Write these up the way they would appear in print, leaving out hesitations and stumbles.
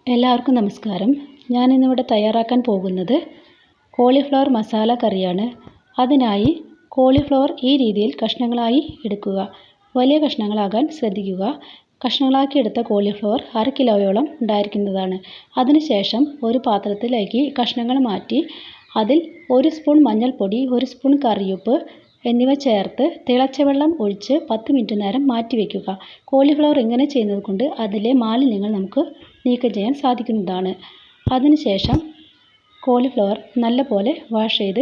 എല്ലാവർക്കും നമസ്കാരം. ഞാനിന്നിവിടെ തയ്യാറാക്കാൻ പോകുന്നത് കോളിഫ്ലവർ മസാല കറിയാണ്. അതിനായി കോളിഫ്ലവർ ഈ രീതിയിൽ കഷ്ണങ്ങളായി എടുക്കുക. വലിയ കഷ്ണങ്ങളാകാൻ ശ്രദ്ധിക്കുക. കഷ്ണങ്ങളാക്കി എടുത്ത കോളിഫ്ലവർ 1/2 കിലോയോളം ഉണ്ടായിരിക്കുന്നതാണ്. അതിനുശേഷം ഒരു പാത്രത്തിലേക്ക് കഷ്ണങ്ങൾ മാറ്റി അതിൽ 1 സ്പൂൺ മഞ്ഞൾപ്പൊടി, 1 സ്പൂൺ കറിയുപ്പ് എന്നിവ ചേർത്ത് തിളച്ച വെള്ളം ഒഴിച്ച് 10 മിനിറ്റ് നേരം മാറ്റി വയ്ക്കുക. കോളിഫ്ലവർ ഇങ്ങനെ ചെയ്യുന്നത് കൊണ്ട് അതിലെ മാലിന്യങ്ങൾ നമുക്ക് നീക്കം ചെയ്യാൻ സാധിക്കുന്നതാണ്. അതിനുശേഷം കോളിഫ്ലവർ നല്ലപോലെ വാഷ് ചെയ്ത്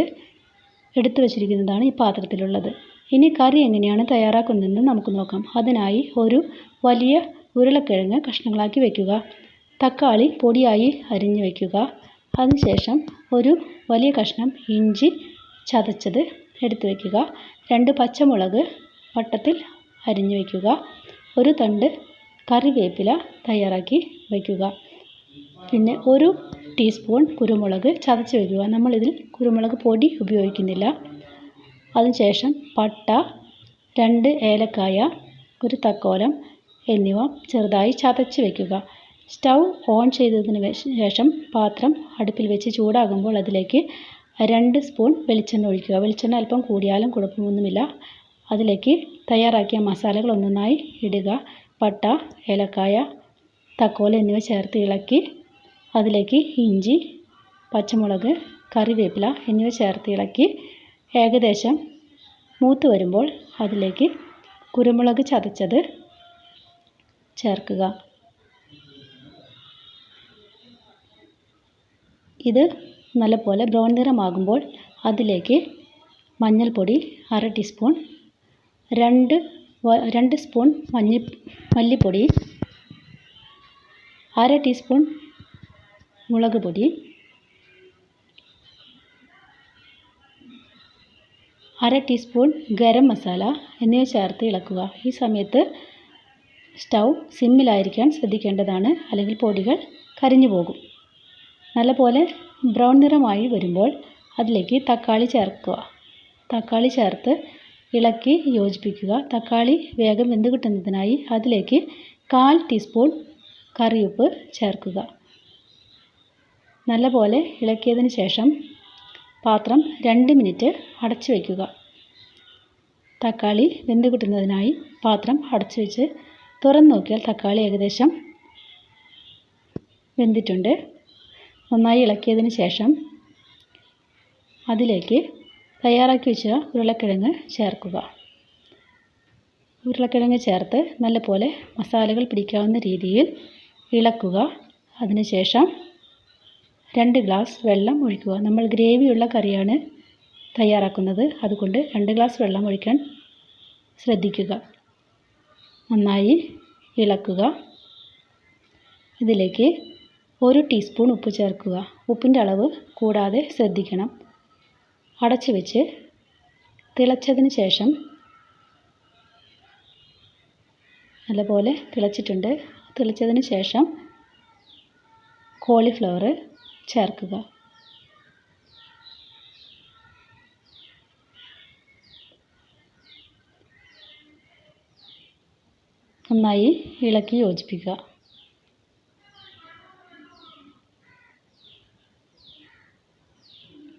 എടുത്തു വച്ചിരിക്കുന്നതാണ് ഈ പാത്രത്തിലുള്ളത്. ഇനി കറി എങ്ങനെയാണ് തയ്യാറാക്കുന്നതെന്ന് നമുക്ക് നോക്കാം. അതിനായി ഒരു വലിയ ഉരുളക്കിഴങ്ങ് കഷ്ണങ്ങളാക്കി വയ്ക്കുക. തക്കാളി പൊടിയായി അരിഞ്ഞ് വയ്ക്കുക. അതിനുശേഷം ഒരു വലിയ കഷ്ണം ഇഞ്ചി ചതച്ചത് എടുത്ത് വയ്ക്കുക. 2 പച്ചമുളക് വട്ടത്തിൽ അരിഞ്ഞ് വയ്ക്കുക. ഒരു തണ്ട് കറിവേപ്പില തയ്യാറാക്കി വയ്ക്കുക. പിന്നെ 1 ടീസ്പൂൺ കുരുമുളക് ചതച്ച് വയ്ക്കുക. നമ്മളിതിൽ കുരുമുളക് പൊടി ഉപയോഗിക്കുന്നില്ല. അതിനുശേഷം പട്ട, 2 ഏലക്കായ, 1 തക്കോലം എന്നിവ ചെറുതായി ചതച്ച് വയ്ക്കുക. സ്റ്റൗ ഓൺ ചെയ്തതിന് ശേഷം പാത്രം അടുപ്പിൽ വെച്ച് ചൂടാകുമ്പോൾ അതിലേക്ക് 2 സ്പൂൺ വെളിച്ചെണ്ണ ഒഴിക്കുക. വെളിച്ചെണ്ണ അല്പം കൂടിയാലും കുഴപ്പമൊന്നുമില്ല. അതിലേക്ക് തയ്യാറാക്കിയ മസാലകൾ ഒന്നൊന്നായി ഇടുക. പട്ട, ഏലക്കായ, തക്കോലം എന്നിവ ചേർത്ത് ഇളക്കി അതിലേക്ക് ഇഞ്ചി, പച്ചമുളക്, കറിവേപ്പില എന്നിവ ചേർത്ത് ഇളക്കി ഏകദേശം മൂത്ത് വരുമ്പോൾ അതിലേക്ക് കുരുമുളക് ചതച്ചത് ചേർക്കുക. ഇത് നല്ലപോലെ ബ്രൗൺ നിറമാകുമ്പോൾ അതിലേക്ക് മഞ്ഞൾപ്പൊടി 1/2 ടീസ്പൂൺ, 2 സ്പൂൺ മല്ലിപ്പൊടി, 1/2 ടീസ്പൂൺ മുളക് പൊടി, 1/2 ടീസ്പൂൺ ഗരം മസാല എന്നിവ ചേർത്ത് ഇളക്കുക. ഈ സമയത്ത് സ്റ്റൗ സിമ്മിലായിരിക്കാൻ ശ്രദ്ധിക്കേണ്ടതാണ്, അല്ലെങ്കിൽ പൊടികൾ കരിഞ്ഞു പോകും. നല്ലപോലെ ബ്രൗൺ നിറമായി വരുമ്പോൾ അതിലേക്ക് തക്കാളി ചേർക്കുക. തക്കാളി ചേർത്ത് ഇളക്കി യോജിപ്പിക്കുക. തക്കാളി വേഗം വെന്ത് കിട്ടുന്നതിനായി അതിലേക്ക് 1/4 ടീസ്പൂൺ കറിയുപ്പ് ചേർക്കുക. നല്ലപോലെ ഇളക്കിയതിന് ശേഷം പാത്രം 2 മിനിറ്റ് അടച്ചു വയ്ക്കുക. തക്കാളി വെന്ത് കിട്ടുന്നതിനായി പാത്രം അടച്ചു വെച്ച് തുറന്ന് നോക്കിയാൽ തക്കാളി ഏകദേശം വെന്തിട്ടുണ്ട്. നന്നായി ഇളക്കിയതിന് ശേഷം അതിലേക്ക് തയ്യാറാക്കി വെച്ച ഉരുളക്കിഴങ്ങ് ചേർക്കുക. ഉരുളക്കിഴങ്ങ് ചേർത്ത് നല്ലപോലെ മസാലകൾ പിടിക്കാവുന്ന രീതിയിൽ ഇളക്കുക. അതിനുശേഷം 2 ഗ്ലാസ് വെള്ളം ഒഴിക്കുക. നമ്മൾ ഗ്രേവിയുള്ള കറിയാണ് തയ്യാറാക്കുന്നത്, അതുകൊണ്ട് 2 ഗ്ലാസ് വെള്ളം ഒഴിക്കാൻ ശ്രദ്ധിക്കുക. നന്നായി ഇളക്കുക. ഇതിലേക്ക് 1 ടീസ്പൂൺ ഉപ്പ് ചേർക്കുക. ഉപ്പിൻ്റെ അളവ് കൂടാതെ ശ്രദ്ധിക്കണം. അടച്ചു വെച്ച് തിളച്ചതിന് ശേഷം നല്ലപോലെ തിളച്ചിട്ടുണ്ട്. തിളച്ചതിന് ശേഷം കോളിഫ്ലവർ ചേർക്കുക. നന്നായി ഇളക്കി യോജിപ്പിക്കുക.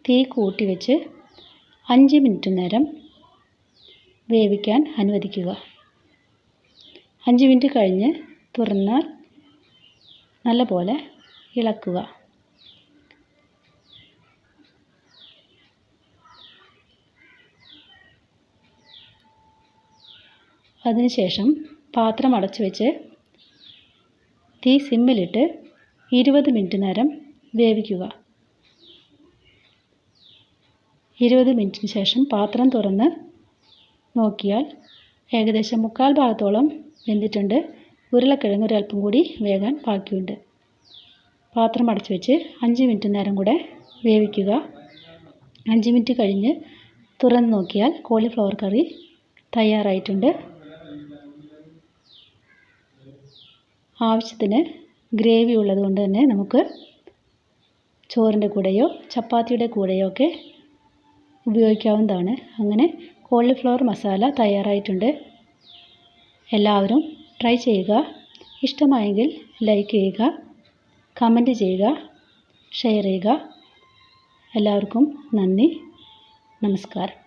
തീ കൂട്ടി വെച്ച് 5 മിനിറ്റ് നേരം വേവിക്കാൻ അനുവദിക്കുക. 5 മിനിറ്റ് കഴിഞ്ഞ് തുറന്നാൽ നല്ലപോലെ ഇളക്കുക. അതിനുശേഷം പാത്രം അടച്ചു വെച്ച് തീ സിമ്മിലിട്ട് 20 മിനിറ്റ് നേരം വേവിക്കുക. 20 മിനിറ്റിന് ശേഷം പാത്രം തുറന്ന് നോക്കിയാൽ ഏകദേശം 3/4 ഭാഗത്തോളം വെന്തിട്ടുണ്ട്. ഉരുളക്കിഴങ്ങ് ഒരല്പം കൂടി വേകാൻ ബാക്കിയുണ്ട്. പാത്രം അടച്ചു വെച്ച് 5 മിനിറ്റ് നേരം കൂടെ വേവിക്കുക. 5 മിനിറ്റ് കഴിഞ്ഞ് തുറന്ന് നോക്കിയാൽ കോളിഫ്ലവർ കറി തയ്യാറായിട്ടുണ്ട്. ആവശ്യത്തിന് ഗ്രേവി ഉള്ളതുകൊണ്ട് തന്നെ നമുക്ക് ചോറിൻ്റെ കൂടെയോ ചപ്പാത്തിയുടെ കൂടെയോ ഒക്കെ ഉപയോഗിക്കാവുന്നതാണ്. അങ്ങനെ കോളിഫ്ലവർ മസാല തയ്യാറായിട്ടുണ്ട്. എല്ലാവരും ട്രൈ ചെയ്യുക. ഇഷ്ടമായെങ്കിൽ ലൈക്ക് ചെയ്യുക. കമൻറ്റ് ചെയ്യുക, ഷെയർ ചെയ്യുക. എല്ലാവർക്കും നന്ദി, നമസ്കാരം.